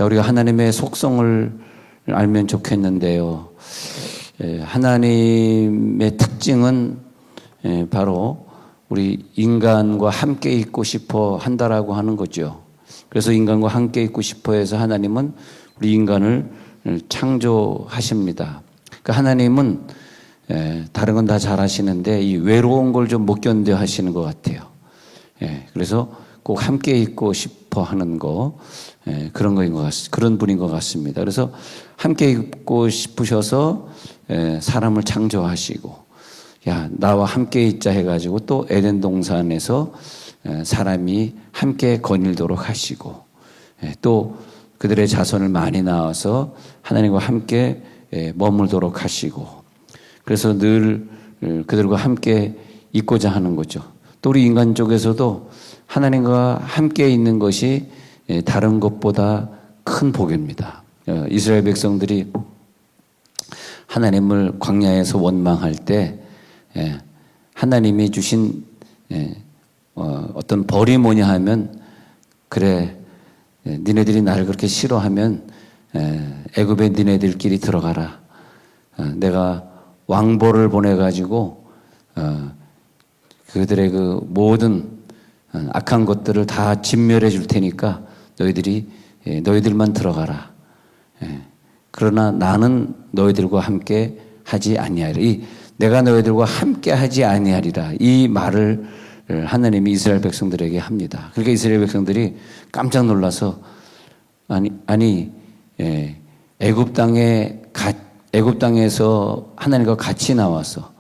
자, 우리가 하나님의 속성을 알면 좋겠는데요. 하나님의 특징은 바로 우리 인간과 함께 있고 싶어 한다라고 하는 거죠. 그래서 인간과 함께 있고 싶어 해서 하나님은 우리 인간을 창조하십니다. 그러니까 하나님은 다른 건 다 잘하시는데 이 외로운 걸 좀 못 견뎌 하시는 것 같아요. 그래서 꼭 함께 있고 싶어 하는 거, 그런 거인 것 그런 분인 것 같습니다. 그래서 함께 있고 싶으셔서 사람을 창조하시고, 야, 나와 함께 있자 해가지고 또 에덴 동산에서 사람이 함께 거닐도록 하시고, 또 그들의 자손을 많이 낳아서 하나님과 함께 머물도록 하시고, 그래서 늘 그들과 함께 있고자 하는 거죠. 또 우리 인간 쪽에서도 하나님과 함께 있는 것이 다른 것보다 큰 복입니다. 이스라엘 백성들이 하나님을 광야에서 원망할 때 하나님이 주신 어떤 벌이 뭐냐 하면, 그래, 니네들이 나를 그렇게 싫어하면 애굽에 니네들끼리 들어가라. 내가 왕보를 보내가지고 그들의 그 모든 악한 것들을 다 진멸해 줄 테니까 너희들만 들어가라. 그러나 나는 너희들과 함께 하지 아니하리라. 내가 너희들과 함께 하지 아니하리라. 이 말을 하나님이 이스라엘 백성들에게 합니다. 그러니까 이스라엘 백성들이 깜짝 놀라서 애굽 땅에서 하나님과 같이 나와서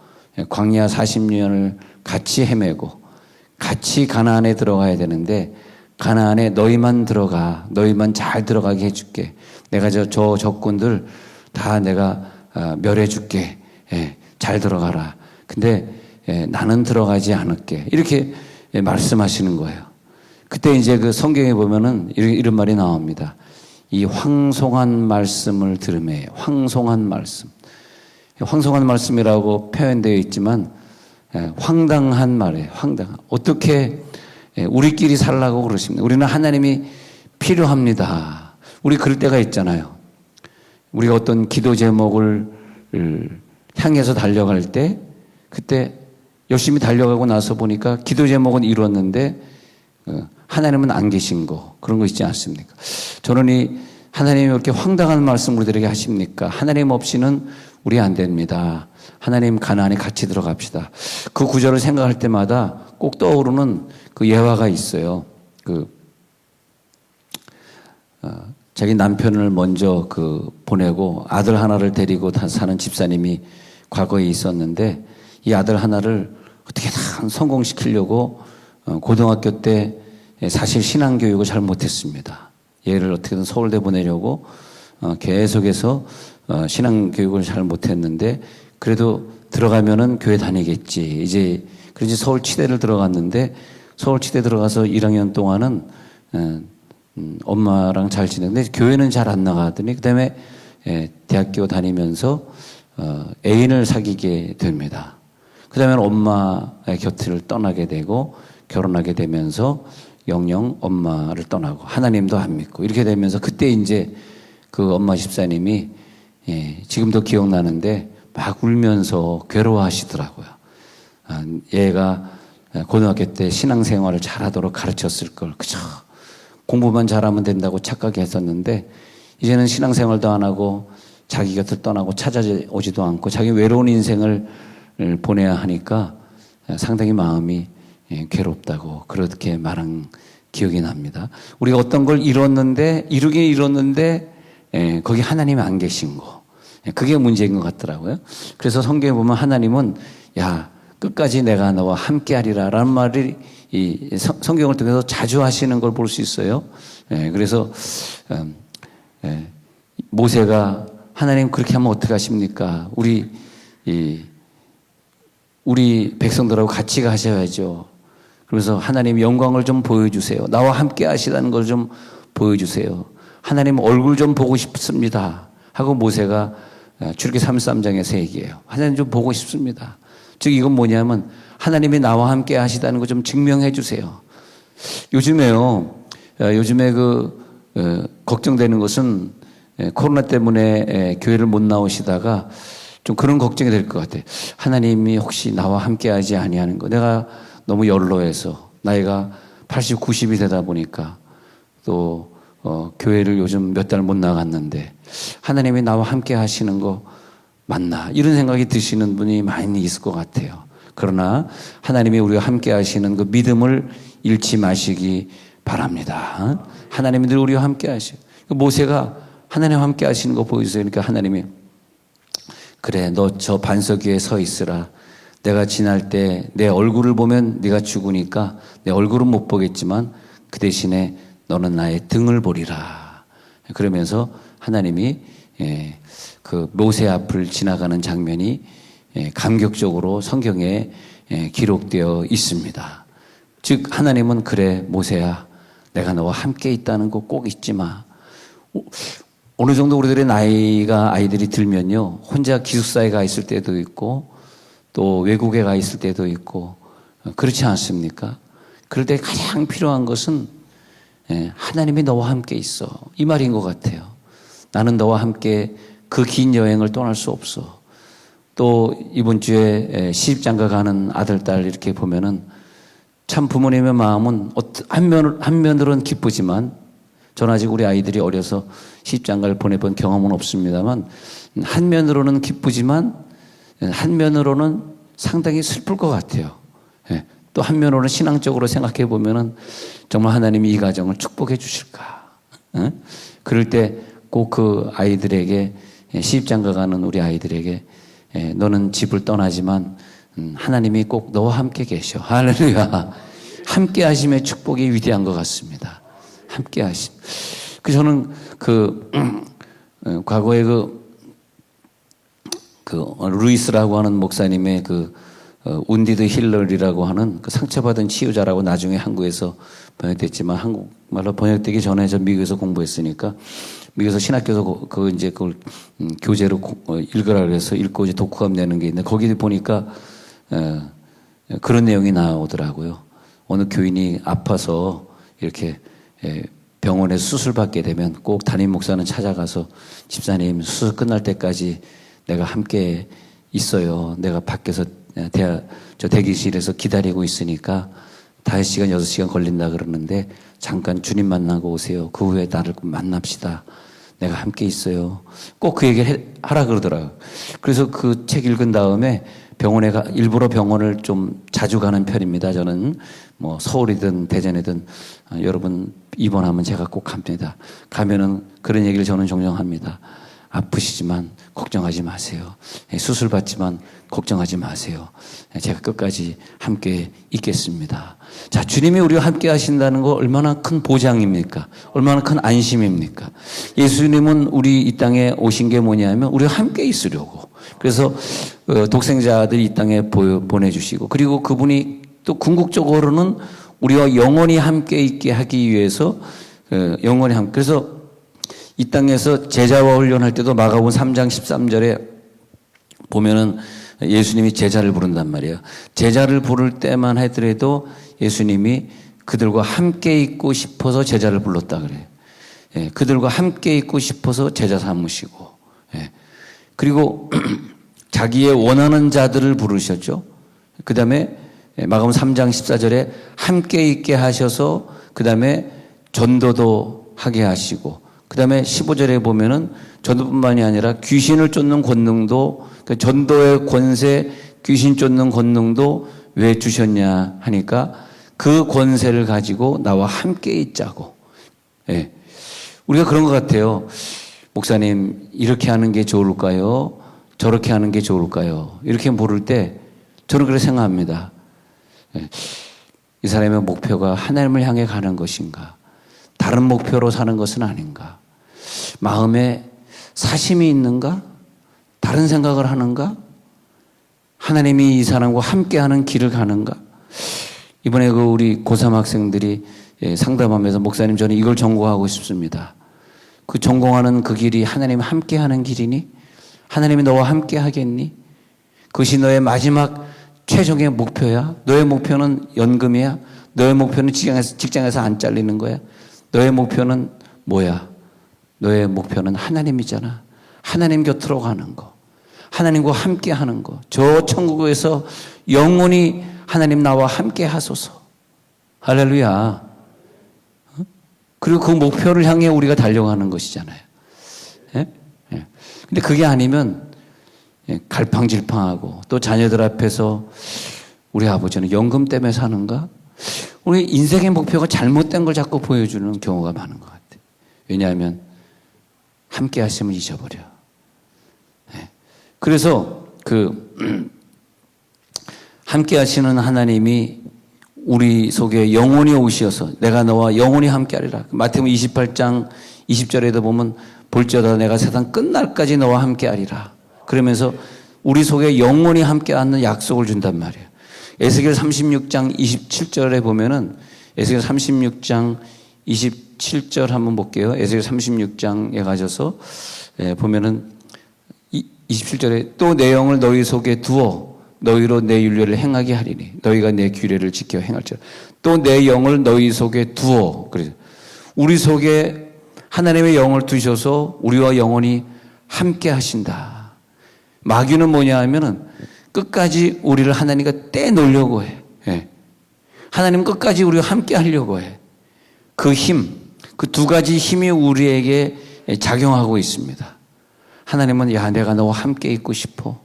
광야 40년을 같이 헤매고 같이 가나안에 들어가야 되는데, 가나안에 너희만 들어가, 너희만 잘 들어가게 해줄게. 내가 저 적군들 다 내가 멸해 줄게. 잘 들어가라. 근데 나는 들어가지 않을게. 이렇게 말씀하시는 거예요. 그때 이제 그 성경에 보면은 이런 말이 나옵니다. 이 황송한 말씀을 들으매. 황송한 말씀. 황송한 말씀이라고 표현되어 있지만 황당한 말이에요. 황당한. 어떻게 우리끼리 살라고 그러십니까? 우리는 하나님이 필요합니다. 우리 그럴 때가 있잖아요. 우리가 어떤 기도 제목을 향해서 달려갈 때, 그때 열심히 달려가고 나서 보니까 기도 제목은 이뤘는데 하나님은 안 계신 거, 그런 거 있지 않습니까? 저는 이 하나님이 이렇게 황당한 말씀 우리들에게 하십니까? 하나님 없이는 우리 안 됩니다. 하나님 가나안에 같이 들어갑시다. 그 구절을 생각할 때마다 꼭 떠오르는 그 예화가 있어요. 자기 남편을 먼저 보내고 아들 하나를 데리고 사는 집사님이 과거에 있었는데, 이 아들 하나를 어떻게든 성공시키려고 고등학교 때 사실 신앙교육을 잘 못했습니다. 얘를 어떻게든 서울대 보내려고 계속해서 신앙교육을 잘 못했는데, 그래도 들어가면은 교회 다니겠지. 그래서 서울 치대를 들어갔는데, 서울 치대 들어가서 1학년 동안은 엄마랑 잘 지냈는데 교회는 잘 안 나가더니 그다음에 대학교 다니면서 애인을 사귀게 됩니다. 그다음에 엄마의 곁을 떠나게 되고 결혼하게 되면서 영영 엄마를 떠나고 하나님도 안 믿고 이렇게 되면서, 그때 이제 그 엄마 집사님이 지금도 기억나는데 막 울면서 괴로워하시더라고요. 얘가 고등학교 때 신앙생활을 잘하도록 가르쳤을 걸, 그저 공부만 잘하면 된다고 착각했었는데, 이제는 신앙생활도 안 하고 자기 곁을 떠나고 찾아오지도 않고 자기 외로운 인생을 보내야 하니까 상당히 마음이 괴롭다고 그렇게 말한 기억이 납니다. 우리가 어떤 걸 이루긴 이뤘는데 거기 하나님이 안 계신 거, 그게 문제인 것 같더라고요. 그래서 성경에 보면 하나님은 끝까지 내가 너와 함께하리라 라는 말을 이 성경을 통해서 자주 하시는 걸 볼 수 있어요. 그래서 모세가 하나님 그렇게 하면 어떻게 하십니까? 우리 백성들하고 같이 가셔야죠. 그래서 하나님 영광을 좀 보여주세요. 나와 함께 하시다는 걸 좀 보여주세요. 하나님 얼굴 좀 보고 싶습니다 하고 모세가 출애굽기 33장에서 얘기해요. 하나님 좀 보고 싶습니다. 즉 이건 뭐냐면 하나님이 나와 함께 하시다는 거 좀 증명해 주세요. 요즘에 걱정되는 것은 코로나 때문에 교회를 못 나오시다가 좀 그런 걱정이 될 것 같아요. 하나님이 혹시 나와 함께하지 아니하는 거. 내가 너무 연로해서 나이가 80, 90이 되다 보니까 또 교회를 요즘 몇 달 못 나갔는데 하나님이 나와 함께 하시는 거 맞나? 이런 생각이 드시는 분이 많이 있을 것 같아요. 그러나 하나님이 우리가 함께 하시는 그 믿음을 잃지 마시기 바랍니다. 하나님이 늘 우리와 함께 하시고 모세가 하나님과 함께 하시는 거 보여주세요. 그러니까 하나님이 그래 너 저 반석 위에 서 있으라. 내가 지날 때 내 얼굴을 보면 네가 죽으니까 내 얼굴은 못 보겠지만 그 대신에 너는 나의 등을 보리라. 그러면서 하나님이 그 모세 앞을 지나가는 장면이 감격적으로 성경에 기록되어 있습니다. 즉 하나님은 그래 모세야 내가 너와 함께 있다는 거 꼭 잊지 마. 어느 정도 우리들의 나이가 아이들이 들면요 혼자 기숙사에 가 있을 때도 있고 또 외국에 가 있을 때도 있고 그렇지 않습니까? 그럴 때 가장 필요한 것은 하나님이 너와 함께 있어 이 말인 것 같아요. 나는 너와 함께 그 긴 여행을 떠날 수 없어. 또 이번 주에 시집장가 가는 아들 딸 이렇게 보면은 참 부모님의 마음은 한면으로는 기쁘지만 저는 아직 우리 아이들이 어려서 시집장가를 보내본 경험은 없습니다만 한면으로는 기쁘지만 한면으로는 상당히 슬플 것 같아요. 또 한면으로는 신앙적으로 생각해 보면은 정말 하나님이 이 가정을 축복해 주실까? 그럴 때 꼭 그 아이들에게 시집장가 가는 우리 아이들에게 너는 집을 떠나지만 하나님이 꼭 너와 함께 계셔. 할렐루야. 함께 하심의 축복이 위대한 것 같습니다. 함께 하심. 저는 과거에 루이스라고 하는 목사님의 운디드 힐러리라고 하는 그 상처받은 치유자라고 나중에 한국에서 번역됐지만 한국말로 번역되기 전에 저 미국에서 공부했으니까 미국에서 신학교에서 그걸 교재로 읽으라 그래서 읽고 이제 독후감 내는 게 있는데 거기 보니까 그런 내용이 나오더라고요. 어느 교인이 아파서 이렇게 병원에 수술받게 되면 꼭 담임 목사는 찾아가서 집사님 수술 끝날 때까지 내가 함께 있어요. 내가 밖에서 저 대기실에서 기다리고 있으니까 5시간, 6시간 걸린다 그러는데 잠깐 주님 만나고 오세요. 그 후에 나를 만납시다. 내가 함께 있어요. 꼭 그 얘기를 하라 그러더라고요. 그래서 그 책 읽은 다음에 일부러 병원을 좀 자주 가는 편입니다. 저는 뭐 서울이든 대전이든 여러분 입원하면 제가 꼭 갑니다. 가면은 그런 얘기를 저는 종종 합니다. 아프시지만 걱정하지 마세요. 수술 받지만 걱정하지 마세요. 제가 끝까지 함께 있겠습니다. 자, 주님이 우리와 함께 하신다는 거 얼마나 큰 보장입니까? 얼마나 큰 안심입니까? 예수님은 우리 이 땅에 오신 게 뭐냐면 우리와 함께 있으려고. 그래서 독생자들이 이 땅에 보내주시고 그리고 그분이 또 궁극적으로는 우리와 영원히 함께 있게 하기 위해서 영원히 함께. 그래서 이 땅에서 제자와 훈련할 때도 마가복음 3장 13절에 보면은 예수님이 제자를 부른단 말이에요. 제자를 부를 때만 하더라도 예수님이 그들과 함께 있고 싶어서 제자를 불렀다 그래요. 그들과 함께 있고 싶어서 제자 삼으시고. 그리고 자기의 원하는 자들을 부르셨죠. 그 다음에 마가복음 3장 14절에 함께 있게 하셔서 그 다음에 전도도 하게 하시고 그 다음에 15절에 보면은 전도뿐만이 아니라 귀신을 쫓는 권능도 그러니까 전도의 권세 귀신 쫓는 권능도 왜 주셨냐 하니까 그 권세를 가지고 나와 함께 있자고. 우리가 그런 것 같아요. 목사님 이렇게 하는 게 좋을까요? 저렇게 하는 게 좋을까요? 이렇게 물을 때 저는 그렇게 생각합니다. 이 사람의 목표가 하나님을 향해 가는 것인가? 다른 목표로 사는 것은 아닌가? 마음에 사심이 있는가? 다른 생각을 하는가? 하나님이 이 사람과 함께하는 길을 가는가? 이번에 우리 고3 학생들이 상담하면서 목사님 저는 이걸 전공하고 싶습니다. 그 전공하는 그 길이 하나님 함께하는 길이니? 하나님이 너와 함께 하겠니? 그것이 너의 마지막 최종의 목표야? 너의 목표는 연금이야? 너의 목표는 직장에서 안 잘리는 거야? 너의 목표는 뭐야? 너의 목표는 하나님이잖아. 하나님 곁으로 가는 거. 하나님과 함께 하는 거. 저 천국에서 영원히 하나님 나와 함께 하소서. 할렐루야. 그리고 그 목표를 향해 우리가 달려가는 것이잖아요. 예? 예. 근데 그게 아니면 갈팡질팡하고 또 자녀들 앞에서 우리 아버지는 연금 때문에 사는가? 우리 인생의 목표가 잘못된 걸 자꾸 보여주는 경우가 많은 것 같아요. 왜냐하면 함께 하심을 잊어버려. 예. 그래서 함께 하시는 하나님이 우리 속에 영원히 오시어서 내가 너와 영원히 함께하리라. 마태복음 28장 20절에도 보면 볼지어다 내가 세상 끝날까지 너와 함께하리라. 그러면서 우리 속에 영원히 함께하는 약속을 준단 말이에요. 에스겔 36장 27절에 보면은 에스겔 36장 27절 한번 볼게요. 에스겔 36장에 가셔서 보면은 27절에 또 내 영을 너희 속에 두어 너희로 내 율례를 행하게 하리니 너희가 내 규례를 지켜 행할지라. 또 내 영을 너희 속에 두어. 그래서 우리 속에 하나님의 영을 두셔서 우리와 영원히 함께 하신다. 마귀는 뭐냐 하면은 끝까지 우리를 하나님과 떼놓으려고 해. 예. 하나님 끝까지 우리와 함께 하려고 해. 그 힘, 그 두 가지 힘이 우리에게 작용하고 있습니다. 하나님은 야 내가 너와 함께 있고 싶어.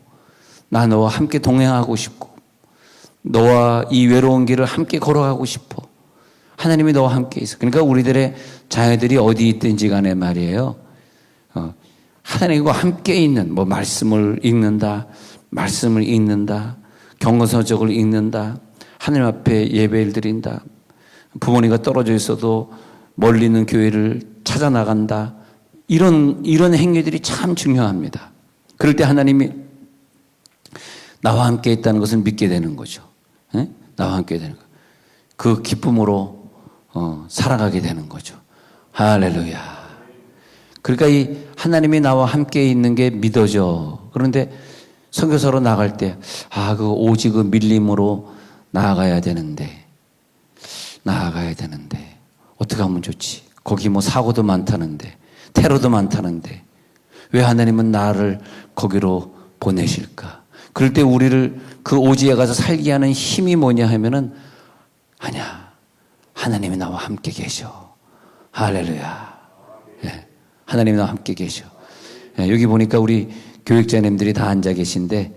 나 너와 함께 동행하고 싶고 너와 이 외로운 길을 함께 걸어가고 싶어. 하나님이 너와 함께 있어. 그러니까 우리들의 자녀들이 어디 있든지 간에 말이에요. 하나님과 함께 있는 말씀을 읽는다. 경건서적을 읽는다. 하나님 앞에 예배를 드린다. 부모님과 떨어져 있어도 멀리 있는 교회를 찾아 나간다. 이런 행위들이 참 중요합니다. 그럴 때 하나님이 나와 함께 있다는 것을 믿게 되는 거죠. 네? 나와 함께 되는 거. 그 기쁨으로 살아가게 되는 거죠. 할렐루야. 그러니까 이 하나님이 나와 함께 있는 게 믿어져. 그런데 선교사로 나갈 때 오직 그 밀림으로 나아가야 되는데 어떻게 하면 좋지? 거기 사고도 많다는데 테러도 많다는데 왜 하나님은 나를 거기로 보내실까? 그럴 때 우리를 그 오지에 가서 살게 하는 힘이 뭐냐 하면은 아니야. 하나님이 나와 함께 계셔. 할렐루야. 예. 하나님이 나와 함께 계셔. 예. 여기 보니까 우리 교육자님들이 다 앉아 계신데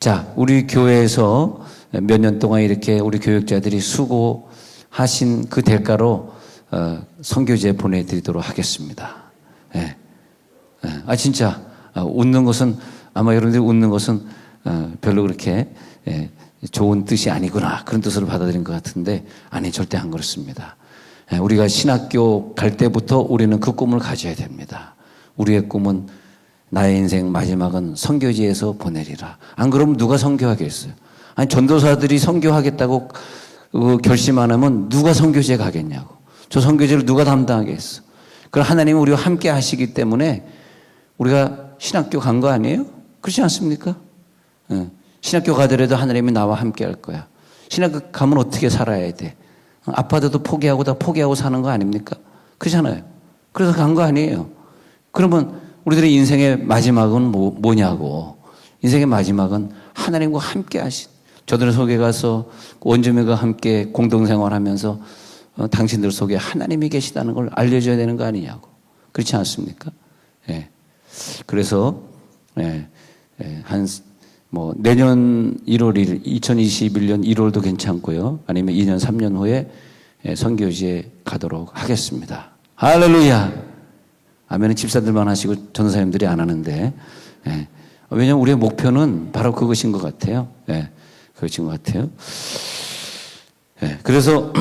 자, 우리 교회에서 몇 년 동안 이렇게 우리 교육자들이 수고하신 그 대가로 선교제 보내드리도록 하겠습니다. 예. 예. 진짜 웃는 것은 아마 여러분들이 웃는 것은 별로 그렇게 좋은 뜻이 아니구나 그런 뜻으로 받아들인 것 같은데 아니 절대 안 그렇습니다. 우리가 신학교 갈 때부터 우리는 그 꿈을 가져야 됩니다. 우리의 꿈은 나의 인생 마지막은 선교지에서 보내리라. 안 그러면 누가 선교하겠어요? 아니 전도사들이 선교하겠다고 결심 안 하면 누가 선교지에 가겠냐고. 저 선교지를 누가 담당하겠어? 그럼 하나님은 우리와 함께 하시기 때문에 우리가 신학교 간 거 아니에요? 그렇지 않습니까? 신학교 가더라도 하나님이 나와 함께 할 거야. 신학교 가면 어떻게 살아야 돼? 아파트도 포기하고 다 포기하고 사는 거 아닙니까? 그렇잖아요. 그래서 간 거 아니에요. 그러면 우리들의 인생의 마지막은 뭐냐고. 인생의 마지막은 하나님과 함께 하신. 저들 속에 가서 원주민과 함께 공동생활하면서 당신들 속에 하나님이 계시다는 걸 알려줘야 되는 거 아니냐고. 그렇지 않습니까? 예. 그래서 내년 1월 1일, 2021년 1월도 괜찮고요. 아니면 2년, 3년 후에 선교지에 가도록 하겠습니다. 할렐루야! 아멘은 집사들만 하시고 전도사님들이 안 하는데, 왜냐하면 우리의 목표는 바로 그것인 것 같아요. 그것인 것 같아요. 그래서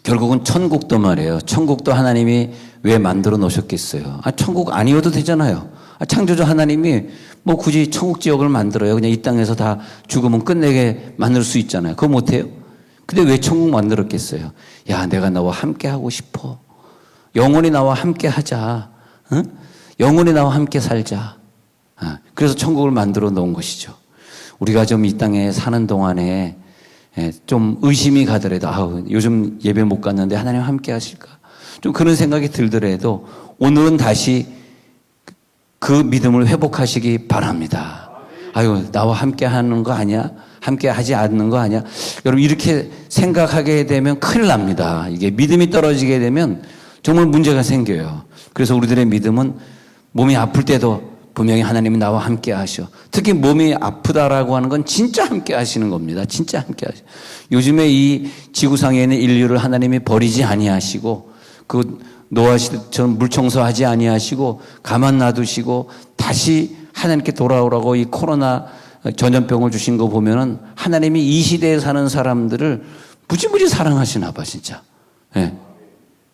결국은 천국도 말이에요. 천국도 하나님이 왜 만들어 놓으셨겠어요? 천국 아니어도 되잖아요. 창조주 하나님이 굳이 천국 지역을 만들어요. 그냥 이 땅에서 다 죽으면 끝내게 만들 수 있잖아요. 그거 못해요? 근데 왜 천국 만들었겠어요? 야, 내가 너와 함께 하고 싶어. 영원히 나와 함께 하자. 응? 영원히 나와 함께 살자. 그래서 천국을 만들어 놓은 것이죠. 우리가 좀 이 땅에 사는 동안에 좀 의심이 가더라도 요즘 예배 못 갔는데 하나님 함께 하실까? 좀 그런 생각이 들더라도 오늘은 다시 그 믿음을 회복하시기 바랍니다. 아유, 나와 함께 하는 거 아니야? 함께 하지 않는 거 아니야? 여러분, 이렇게 생각하게 되면 큰일 납니다. 이게 믿음이 떨어지게 되면 정말 문제가 생겨요. 그래서 우리들의 믿음은 몸이 아플 때도 분명히 하나님이 나와 함께 하셔. 특히 몸이 아프다라고 하는 건 진짜 함께 하시는 겁니다. 진짜 함께 하셔. 요즘에 이 지구상에 있는 인류를 하나님이 버리지 아니하시고 그 노아시처럼 물청소하지 아니하시고 가만 놔두시고 다시 하나님께 돌아오라고 이 코로나 전염병을 주신 거 보면은 하나님이 이 시대에 사는 사람들을 무지무지 사랑하시나 봐, 진짜. 예.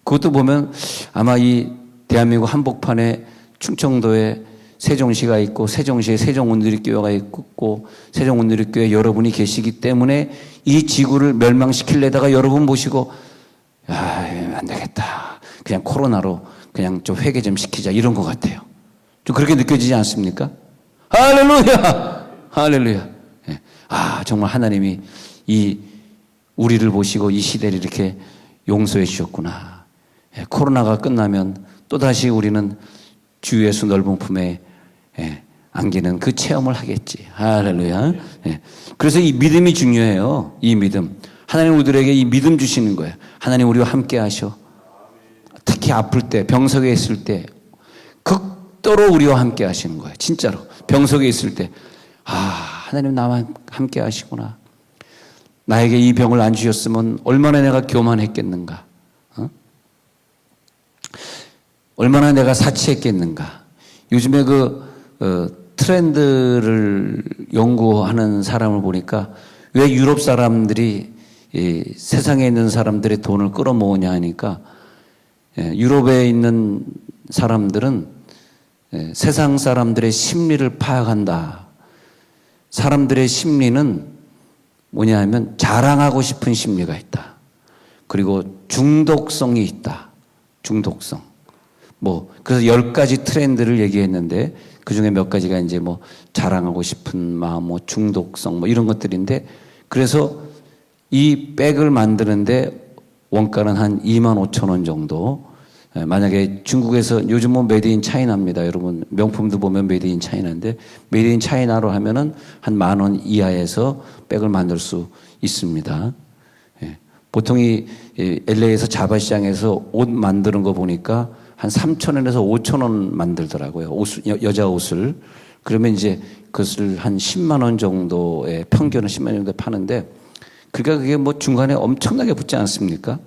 그것도 보면 아마 이 대한민국 한복판에 충청도에 세종시가 있고 세종시에 세종온누리교회가 있고 세종온누리교회 여러분이 계시기 때문에 이 지구를 멸망시키려다가 여러분 보시고 안 되겠다. 그냥 코로나로 그냥 좀 회개 좀 시키자 이런 것 같아요. 좀 그렇게 느껴지지 않습니까? 할렐루야! 할렐루야! 예. 정말 하나님이 이 우리를 보시고 이 시대를 이렇게 용서해 주셨구나. 예. 코로나가 끝나면 또다시 우리는 주 예수 넓은 품에 안기는 그 체험을 하겠지. 할렐루야. 예. 그래서 이 믿음이 중요해요. 이 믿음. 하나님 우리들에게 이 믿음 주시는 거예요. 하나님 우리와 함께 하셔. 특히 아플 때, 병석에 있을 때 극도로 우리와 함께 하시는 거예요. 진짜로. 병석에 있을 때 하나님 나와 함께 하시구나. 나에게 이 병을 안 주셨으면 얼마나 내가 교만했겠는가. 얼마나 내가 사치했겠는가. 요즘에 트렌드를 연구하는 사람을 보니까 왜 유럽 사람들이 세상에 있는 사람들의 돈을 끌어모으냐 하니까 유럽에 있는 사람들은 세상 사람들의 심리를 파악한다. 사람들의 심리는 뭐냐 하면 자랑하고 싶은 심리가 있다. 그리고 중독성이 있다. 중독성. 그래서 10가지 트렌드를 얘기했는데 그 중에 몇 가지가 이제 자랑하고 싶은 마음, 중독성, 이런 것들인데 그래서 이 백을 만드는데 원가는 한 25,000원 정도. 만약에 중국에서 요즘 메이드 인 차이나입니다. 여러분 명품도 보면 메이드 인 차이나인데 메이드 인 차이나로 하면은 한 10,000원 이하에서 백을 만들 수 있습니다. 보통 이 LA에서 자바시장에서 옷 만드는 거 보니까 한 3,000원에서 5,000원 만들더라고요. 여자 옷을. 그러면 이제 그것을 한 10만 원 정도의 평균은 10만 원 정도에 파는데 그러니까 그게 중간에 엄청나게 붙지 않습니까?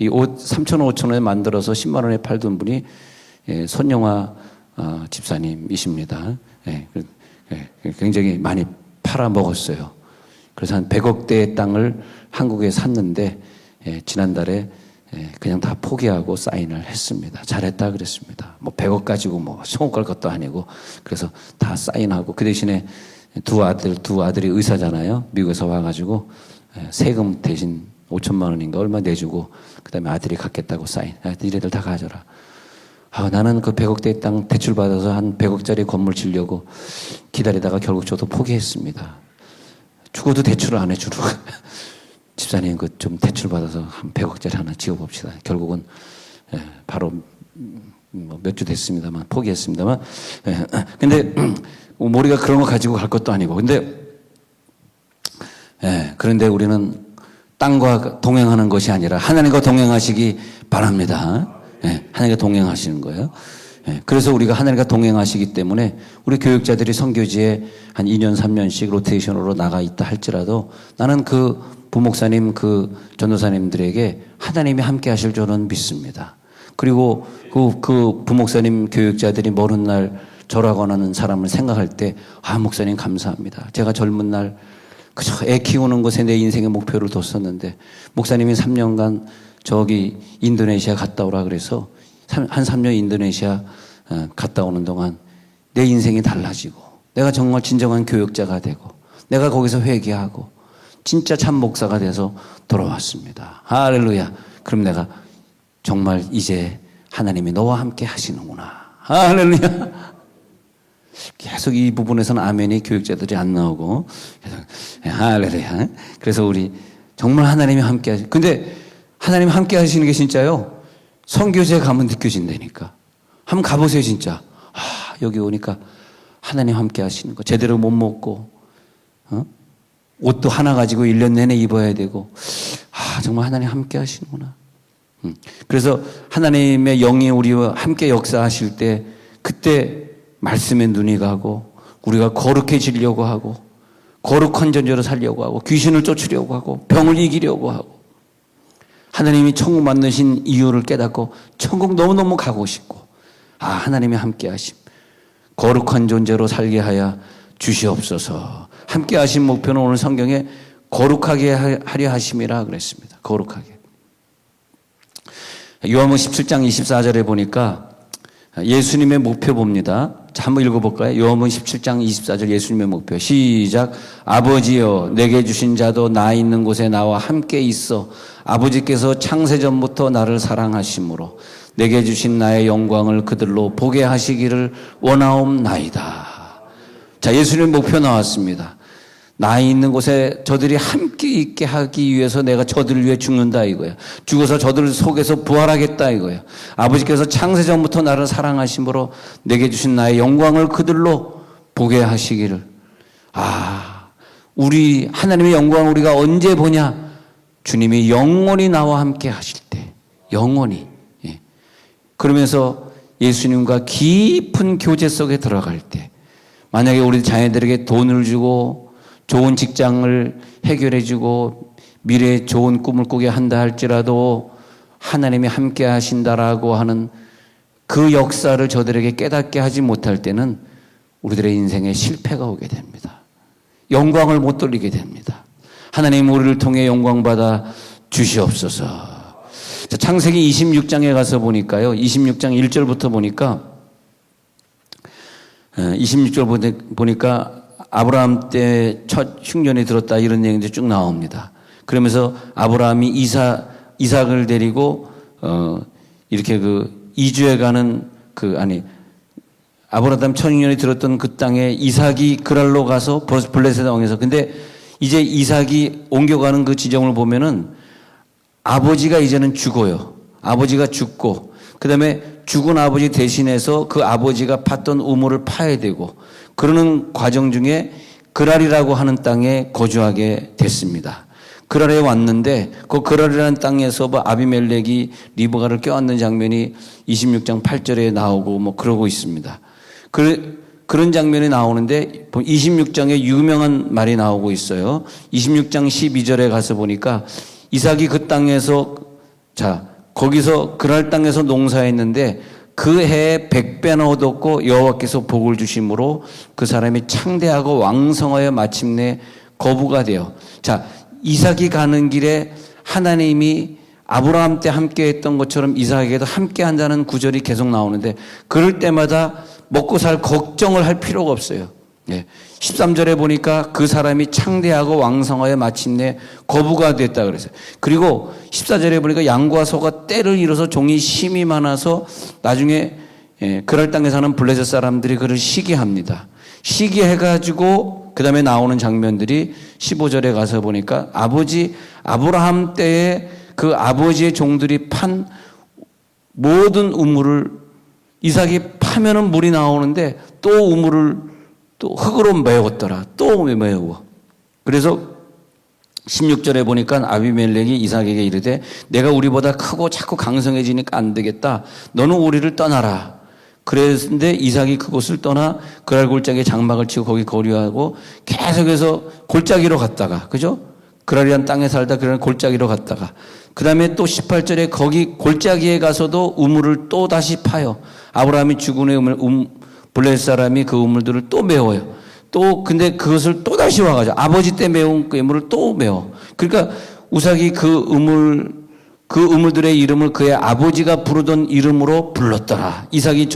이 옷 3,000원, 5,000원에 만들어서 10만 원에 팔던 분이 손영화 집사님이십니다. 굉장히 많이 팔아먹었어요. 그래서 한 100억대의 땅을 한국에 샀는데 지난달에 그냥 다 포기하고 사인을 했습니다. 잘했다 그랬습니다. 100억 가지고 송옥 갈 것도 아니고 그래서 다 사인하고 그 대신에 두 아들이 의사잖아요. 미국에서 와가지고 세금 대신 5천만 원인가 얼마 내주고 그다음에 아들이 갖겠다고 사인. 니네들 다 가져라. 나는 그 100억대 땅 대출 받아서 한 100억짜리 건물 지려고 기다리다가 결국 저도 포기했습니다. 죽어도 대출을 안 해주고 집사님 좀 대출 받아서 한 100억짜리 하나 지어봅시다. 결국은 바로 몇 주 됐습니다만 포기했습니다만. 근데 우리가 그런 거 가지고 갈 것도 아니고. 그런데 우리는 땅과 동행하는 것이 아니라 하나님과 동행하시기 바랍니다. 하나님과 동행하시는 거예요. 그래서 우리가 하나님과 동행하시기 때문에 우리 교육자들이 선교지에 한 2년, 3년씩 로테이션으로 나가 있다 할지라도 나는 그 부목사님, 그 전도사님들에게 하나님이 함께 하실 줄은 믿습니다. 그리고 그 부목사님 교육자들이 먼 날 저라고 하는 사람을 생각할 때 목사님 감사합니다. 제가 젊은 날 그저 애 키우는 것에 내 인생의 목표를 뒀었는데 목사님이 3년간 저기 인도네시아 갔다 오라 그래서 한 3년 인도네시아 갔다 오는 동안 내 인생이 달라지고 내가 정말 진정한 교육자가 되고 내가 거기서 회개하고 진짜 참 목사가 돼서 돌아왔습니다. 할렐루야. 그럼 내가 정말 이제 하나님이 너와 함께 하시는구나. 할렐루야. 계속 이 부분에서는 아멘이 교육자들이 안 나오고 할렐루야. 그래서 우리 정말 하나님이 함께 근데 하나님이 함께 하시는 게 진짜요. 선교지에 가면 느껴진다니까. 한번 가보세요, 진짜. 여기 오니까 하나님 함께 하시는 거. 제대로 못 먹고, 옷도 하나 가지고 1년 내내 입어야 되고, 정말 하나님 함께 하시는구나. 그래서 하나님의 영이 우리와 함께 역사하실 때, 그때 말씀에 눈이 가고, 우리가 거룩해지려고 하고, 거룩한 존재로 살려고 하고, 귀신을 쫓으려고 하고, 병을 이기려고 하고, 하나님이 천국 만드신 이유를 깨닫고, 천국 너무너무 가고 싶고, 하나님이 함께 하심. 거룩한 존재로 살게 하여 주시옵소서. 함께 하신 목표는 오늘 성경에 거룩하게 하려 하심이라 그랬습니다. 거룩하게. 요한복음 17장 24절에 보니까 예수님의 목표 봅니다. 자, 한번 읽어볼까요? 요한복음 17장 24절 예수님의 목표. 시작. 아버지여 내게 주신 자도 나 있는 곳에 나와 함께 있어 아버지께서 창세전부터 나를 사랑하심으로 내게 주신 나의 영광을 그들로 보게 하시기를 원하옵나이다. 자, 예수님의 목표 나왔습니다. 나 있는 곳에 저들이 함께 있게 하기 위해서 내가 저들을 위해 죽는다 이거야. 죽어서 저들 속에서 부활하겠다 이거야. 아버지께서 창세전부터 나를 사랑하심으로 내게 주신 나의 영광을 그들로 보게 하시기를. 우리 하나님의 영광을 우리가 언제 보냐? 주님이 영원히 나와 함께 하실 때. 영원히. 그러면서 예수님과 깊은 교제 속에 들어갈 때, 만약에 우리 자녀들에게 돈을 주고 좋은 직장을 해결해 주고 미래에 좋은 꿈을 꾸게 한다 할지라도 하나님이 함께 하신다라고 하는 그 역사를 저들에게 깨닫게 하지 못할 때는 우리들의 인생에 실패가 오게 됩니다. 영광을 못 돌리게 됩니다. 하나님 우리를 통해 영광받아 주시옵소서. 자, 창세기 26장에 가서 보니까요. 26장 1절부터 보니까 26절 보니까 아브라함 때 첫 흉년이 들었다 이런 얘기들이 쭉 나옵니다. 그러면서 아브라함이 이삭을 데리고 이렇게 이주해 가는 아브라함 첫 흉년이 들었던 그 땅에 이삭이 그랄로 가서 블레셋 왕에서 근데 이제 이삭이 옮겨가는 그 지점을 보면은 아버지가 이제는 죽어요. 아버지가 죽고 그다음에 죽은 아버지 대신해서 그 아버지가 팠던 우물을 파야 되고 그러는 과정 중에 그랄이라고 하는 땅에 거주하게 됐습니다. 그랄에 왔는데 그 그랄이라는 땅에서 아비멜렉이 리브가를 껴안는 장면이 26장 8절에 나오고 뭐 그러고 있습니다. 그런 장면이 나오는데 26장에 유명한 말이 나오고 있어요. 26장 12절에 가서 보니까 이삭이 그 땅에서 거기서 그랄 땅에서 농사했는데 그 해에 100배나 얻었고 여호와께서 복을 주심으로 그 사람이 창대하고 왕성하여 마침내 거부가 되어. 이삭이 가는 길에 하나님이 아브라함 때 함께 했던 것처럼 이삭에게도 함께 한다는 구절이 계속 나오는데 그럴 때마다 먹고 살 걱정을 할 필요가 없어요. 13절에 보니까 그 사람이 창대하고 왕성하여 마침내 거부가 됐다 그랬어요. 그리고 14절에 보니까 양과 소가 떼를 이뤄서 종이 심이 많아서 나중에 그랄 땅에 사는 블레셋 사람들이 그를 시기합니다. 시기해가지고 그 다음에 나오는 장면들이 15절에 가서 보니까 아브라함 때에 그 아버지의 종들이 판 모든 우물을 이삭이 파면은 물이 나오는데 또 우물을 또 흙으로 메웠더라. 또 메워. 그래서 16절에 보니까 아비멜렉이 이삭에게 이르되 내가 우리보다 크고 자꾸 강성해지니까 안 되겠다. 너는 우리를 떠나라. 그랬는데 이삭이 그곳을 떠나 그랄 골짜기에 장막을 치고 거기 거류하고 계속해서 골짜기로 갔다가 그죠? 그랄이란 땅에 살다 그런 골짜기로 갔다가 그 다음에 또 18절에 거기 골짜기에 가서도 우물을 또 다시 파요. 아브라함이 죽은 후에 블레셋 사람이 그 우물들을 또 메워요. 근데 그것을 또 다시 와가지고 아버지 때 메운 그 우물을 또 메워. 그러니까 우삭이 그 우물들의 이름을 그의 아버지가 부르던 이름으로 불렀더라. 이삭의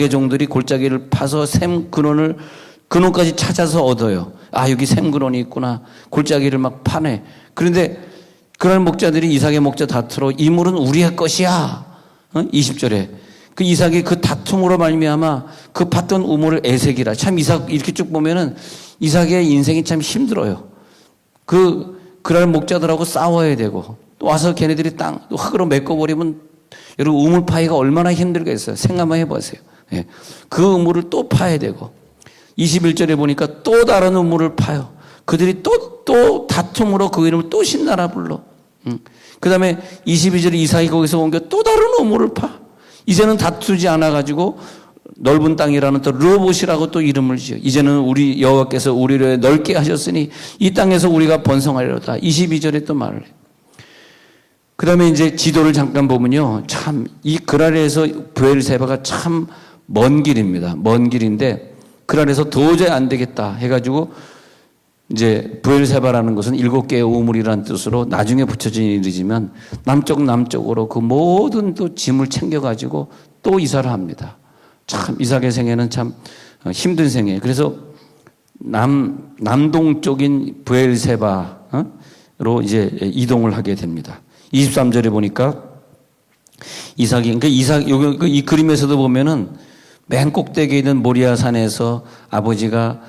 종들이 골짜기를 파서 샘 근원까지 찾아서 얻어요. 여기 샘 근원이 있구나. 골짜기를 막 파네. 그런데 그런 목자들이 이삭의 목자 다투러 이 물은 우리의 것이야. 20절에. 그 이삭이 그 다툼으로 말미암아 그 팠던 우물을 에색이라. 참 이삭 이렇게 쭉 보면은 이삭의 인생이 참 힘들어요. 그랄 목자들하고 싸워야 되고 또 와서 걔네들이 또 흙으로 메꿔버리면 여러분, 우물 파기가 얼마나 힘들겠어요. 생각만 해보세요. 예. 그 우물을 또 파야 되고, 21절에 보니까 또 다른 우물을 파요. 그들이 또 다툼으로 그 이름을 또 신나라 불러. 그 다음에 22절에 이삭이 거기서 옮겨 또 다른 우물을 파. 이제는 다투지 않아가지고 넓은 땅이라는 또 르호봇이라고 또 이름을 지어. 이제는 우리 여호와께서 우리를 넓게 하셨으니 이 땅에서 우리가 번성하리로다. 22절에 또 말을 해요. 그 다음에 이제 지도를 잠깐 보면요. 참, 이 그랄에서 브엘세바가 참 먼 길입니다. 먼 길인데, 그랄에서 도저히 안 되겠다 해가지고, 이제 브엘세바라는 것은 7개의 우물이라는 뜻으로 나중에 붙여진 일이지만, 남쪽으로 그 모든 또 짐을 챙겨가지고 또 이사를 합니다. 참, 이삭의 생애는 참 힘든 생애. 그래서 남동쪽인 브엘세바로 이제 이동을 하게 됩니다. 23절에 보니까 이삭이, 그러니까 이 그림에서도 보면은 맨 꼭대기에 있는 모리아 산에서 아버지가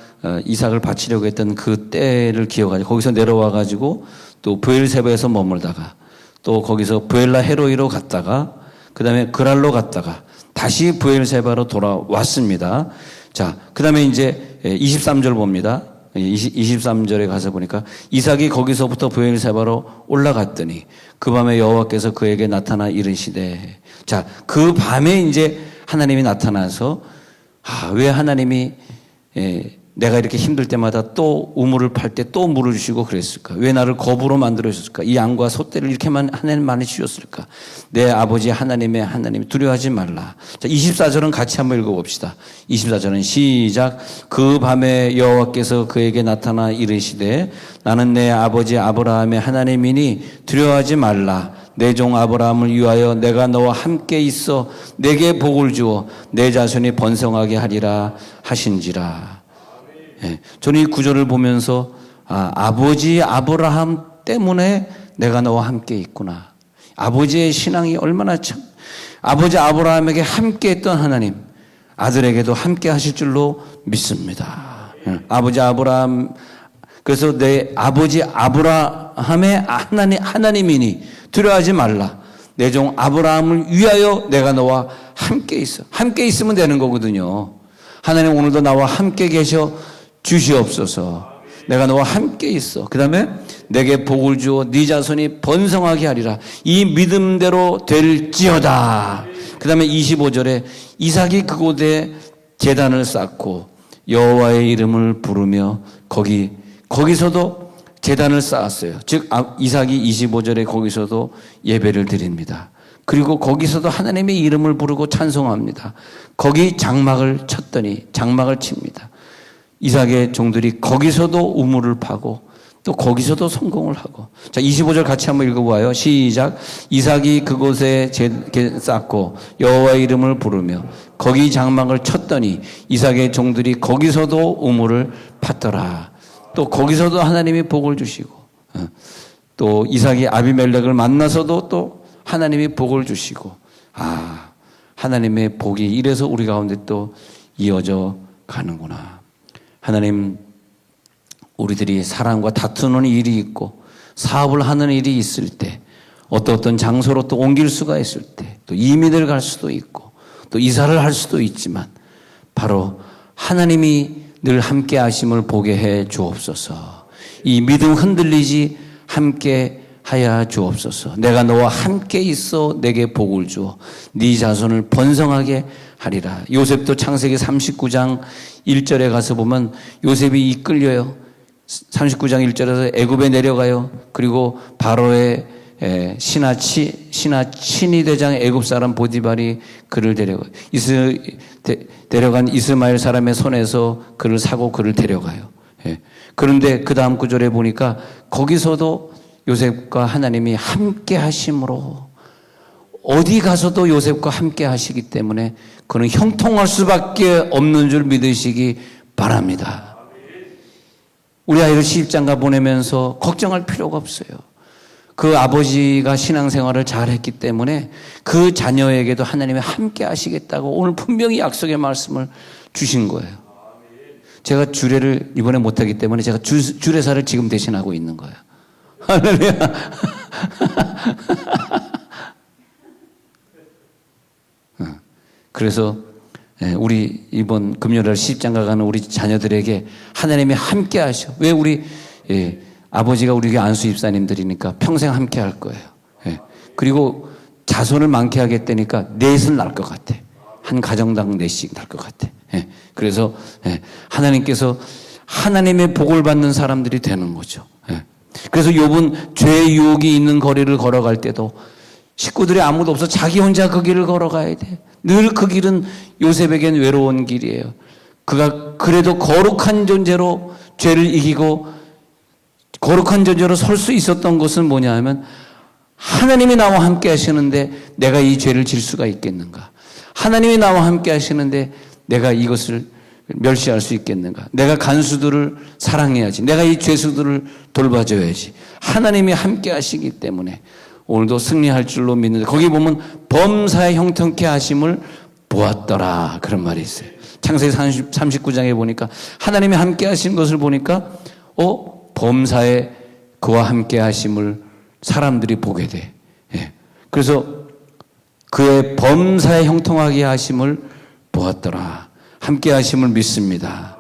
이삭을 바치려고 했던 그 때를 기억하죠. 거기서 내려와 가지고 또 브엘세바에서 머물다가 또 거기서 브엘라 헤로이로 갔다가 그 다음에 그랄로 갔다가 다시 브엘세바로 돌아왔습니다. 자, 그 다음에 이제 23절 봅니다. 23절에 가서 보니까 이삭이 거기서부터 브엘세바로 올라갔더니 그 밤에 여호와께서 그에게 나타나 이르시되, 자, 그 밤에 이제 하나님이 나타나서, 왜 하나님이 내가 이렇게 힘들 때마다 또 우물을 팔 때 또 물을 주시고 그랬을까? 왜 나를 거부로 만들어 주셨을까? 이 양과 소떼를 이렇게만 하나님 많이 주셨을까? 내 아버지 하나님 두려워하지 말라. 자, 24절은 같이 한번 읽어봅시다. 24절은 시작. 그 밤에 여호와께서 그에게 나타나 이르시되 나는 내 아버지 아브라함의 하나님이니 두려워하지 말라. 내 종 아브라함을 위하여 내가 너와 함께 있어 내게 복을 주어 내 자손이 번성하게 하리라 하신지라. 예, 저는 이 구절을 보면서 아버지 아브라함 때문에 내가 너와 함께 있구나. 아버지의 신앙이 얼마나 참, 아버지 아브라함에게 함께 했던 하나님, 아들에게도 함께 하실 줄로 믿습니다. 예, 아버지 아브라함, 그래서 내 아버지 아브라함의 하나님이니 두려워하지 말라. 내 종 아브라함을 위하여 내가 너와 함께 있어. 함께 있으면 되는 거거든요. 하나님 오늘도 나와 함께 계셔 주시옵소서. 내가 너와 함께 있어. 그 다음에 내게 복을 주어 네 자손이 번성하게 하리라. 이 믿음대로 될지어다. 그 다음에 25절에 이삭이 그곳에 제단을 쌓고 여호와의 이름을 부르며 거기서도 제단을 쌓았어요. 즉 이삭이 25절에 거기서도 예배를 드립니다. 그리고 거기서도 하나님의 이름을 부르고 찬송합니다. 거기 장막을 칩니다. 이삭의 종들이 거기서도 우물을 파고 또 거기서도 성공을 하고. 자, 25절 같이 한번 읽어봐요. 시작. 이삭이 그곳에 쌓고 여호와의 이름을 부르며 거기 장막을 쳤더니 이삭의 종들이 거기서도 우물을 팠더라. 또 거기서도 하나님이 복을 주시고, 또 이삭이 아비멜렉을 만나서도 또 하나님이 복을 주시고, 하나님의 복이 이래서 우리 가운데 또 이어져 가는구나. 하나님, 우리들이 사람과 다투는 일이 있고 사업을 하는 일이 있을 때, 어떤 장소로 또 옮길 수가 있을 때, 또 이민을 갈 수도 있고 또 이사를 할 수도 있지만 바로 하나님이 늘 함께 하심을 보게 해 주옵소서. 이 믿음 흔들리지 함께 하여 주옵소서. 내가 너와 함께 있어 내게 복을 주어 네 자손을 번성하게 하리라. 요셉도 창세기 39장 1절에 가서 보면 요셉이 이끌려요. 39장 1절에서 애굽에 내려가요. 그리고 바로의 신하친이 대장 애굽 사람 보디발이 그를 데려간 이스마엘 사람의 손에서 그를 사고 그를 데려가요. 그런데 그 다음 구절에 보니까 거기서도 요셉과 하나님이 함께 하심으로 어디 가서도 요셉과 함께 하시기 때문에 그는 형통할 수밖에 없는 줄 믿으시기 바랍니다. 우리 아이를 시집장가 보내면서 걱정할 필요가 없어요. 그 아버지가 신앙생활을 잘했기 때문에 그 자녀에게도 하나님이 함께 하시겠다고 오늘 분명히 약속의 말씀을 주신 거예요. 제가 주례를 이번에 못하기 때문에 제가 주례사를 지금 대신하고 있는 거예요. 할렐루야. 그래서 우리 이번 금요일 시집장가 가는 우리 자녀들에게 하나님이 함께 하셔. 왜 우리 아버지가 우리 안수 집사님들이니까 평생 함께 할 거예요. 그리고 자손을 많게 하겠다니까 넷은 날 것 같아. 한 가정당 넷씩 날 것 같아. 그래서 하나님께서 하나님의 복을 받는 사람들이 되는 거죠. 그래서 욥은 죄의 유혹이 있는 거리를 걸어갈 때도 식구들이 아무도 없어 자기 혼자 그 길을 걸어가야 돼. 늘 그 길은 요셉에겐 외로운 길이에요. 그가 그래도 거룩한 존재로 죄를 이기고 거룩한 존재로 설 수 있었던 것은 뭐냐 하면 하나님이 나와 함께 하시는데 내가 이 죄를 질 수가 있겠는가? 하나님이 나와 함께 하시는데 내가 이것을 멸시할 수 있겠는가? 내가 간수들을 사랑해야지. 내가 이 죄수들을 돌봐줘야지. 하나님이 함께 하시기 때문에 오늘도 승리할 줄로 믿는데 거기 보면 범사에 형통케 하심을 보았더라 그런 말이 있어요. 창세기 39장에 보니까 하나님이 함께 하신 것을 보니까 범사에 그와 함께 하심을 사람들이 보게 돼. 그래서 그의 범사에 형통하게 하심을 보았더라. 함께 하심을 믿습니다.